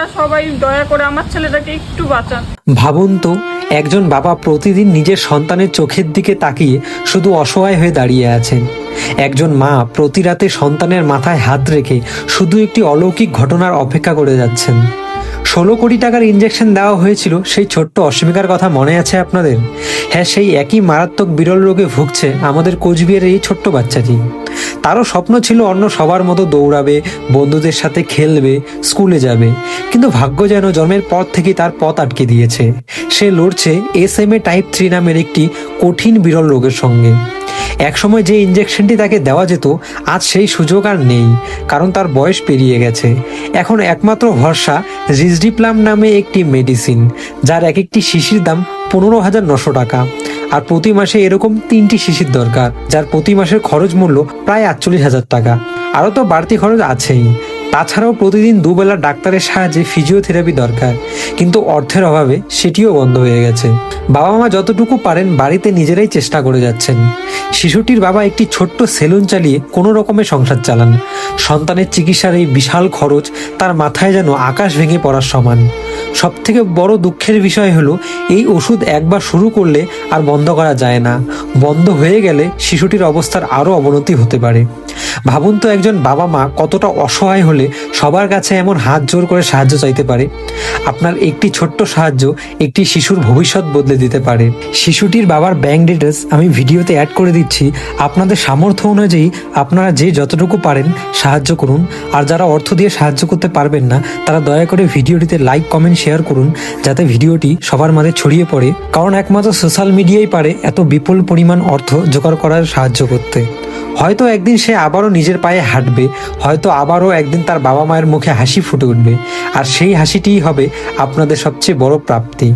আপনারা সবাই দয়া করে আমার ছেলেটাকে একটু বাঁচান। ভাবুন তো, একজন বাবা প্রতিদিন নিজের সন্তানের চোখের দিকে তাকিয়ে শুধু অসহায় হয়ে দাঁড়িয়ে আছেন। একজন মা প্রতি রাতে সন্তানের মাথায় হাত রেখে শুধু একটি অলৌকিক ঘটনার অপেক্ষা করে যাচ্ছেন। 16 কোটি টাকার ইঞ্জেকশন দেওয়া হয়েছিল সেই ছোট্ট অস্মিকার কথা মনে আছে আপনাদের? হ্যাঁ, সেই একই মারাত্মক বিরল রোগে ভুগছে আমাদের কোচবিহারের এই ছোট্ট বাচ্চাটি। তারও স্বপ্ন ছিল অন্য সবার মতো দৌড়াবে, বন্ধুদের সাথে খেলবে, স্কুলে যাবে, কিন্তু ভাগ্য যেন জন্মের পর থেকেই তার পথ আটকে দিয়েছে। সে লড়ছে SMA টাইপ 3 নামের একটি কঠিন বিরল রোগের সঙ্গে। একসময় যে ইঞ্জেকশনটি তাকে দেওয়া যেত, আজ সেই সুযোগ আর নেই, কারণ তার বয়স পেরিয়ে গেছে। এখন একমাত্র ভরসা রিজডিপ্লাম নামে একটি মেডিসিন, যার এক একটি শিশির দাম 15,900 টাকা। আর প্রতি মাসে এরকম 3টি শিশির দরকার, যার প্রতি মাসের খরচ মূল্য প্রায় 48,000 টাকা। আরও তো বাড়তি খরচ আছেই। তাছাড়াও প্রতিদিন দুবেলা ডাক্তারের সাহায্যে ফিজিওথেরাপি দরকার, কিন্তু অর্থের অভাবে সেটিও বন্ধ হয়ে গেছে। বাবা মা যতটুকু পারেন বাড়িতে নিজেরাই চেষ্টা করে যাচ্ছেন। শিশুটির বাবা একটি ছোট্ট সেলুন চালিয়ে কোনো রকমের সংসার চালান। সন্তানের চিকিৎসার এই বিশাল খরচ তার মাথায় যেন আকাশ ভেঙে পড়ার সমান। সবথেকে বড় দুঃখের বিষয় হলো, এই ওষুধ একবার শুরু করলে আর বন্ধ করা যায় না। বন্ধ হয়ে গেলে শিশুটির অবস্থার আরও অবনতি হতে পারে। ভাবুন তো, একজন বাবা মা কতটা অসহায় হলে সবার কাছে এমন হাত জোর করে সাহায্য চাইতে পারে। আপনার একটি ছোট্ট সাহায্য একটি শিশুর ভবিষ্যৎ বদলে দিতে পারে। শিশুটির বাবার ব্যাংক ডিটেলস আমি ভিডিওতে অ্যাড করে দিচ্ছি। আপনাদের সামর্থ্য অনুযায়ী আপনারা যে যতটুকু পারেন সাহায্য করুন। আর যারা অর্থ দিয়ে সাহায্য করতে পারবেন না, তারা দয়া করে ভিডিওটিতে লাইক, কমেন্ট, শেয়ার করুন, যাতে ভিডিওটি সবার মাঝে ছড়িয়ে পড়ে। কারণ একমাত্র সোশ্যাল মিডিয়াই পারে এত বিপুল পরিমাণ অর্থ জোগাড় করার সাহায্য করতে। হয়তো একদিন সে আবারও নিজের পায়ে হাঁটবে, হয়তো আবারও একদিন তার বাবা মায়ের মুখে হাসি ফুটে উঠবে, আর সেই হাসিটিই হবে আপনাদের সবচেয়ে বড় প্রাপ্তি।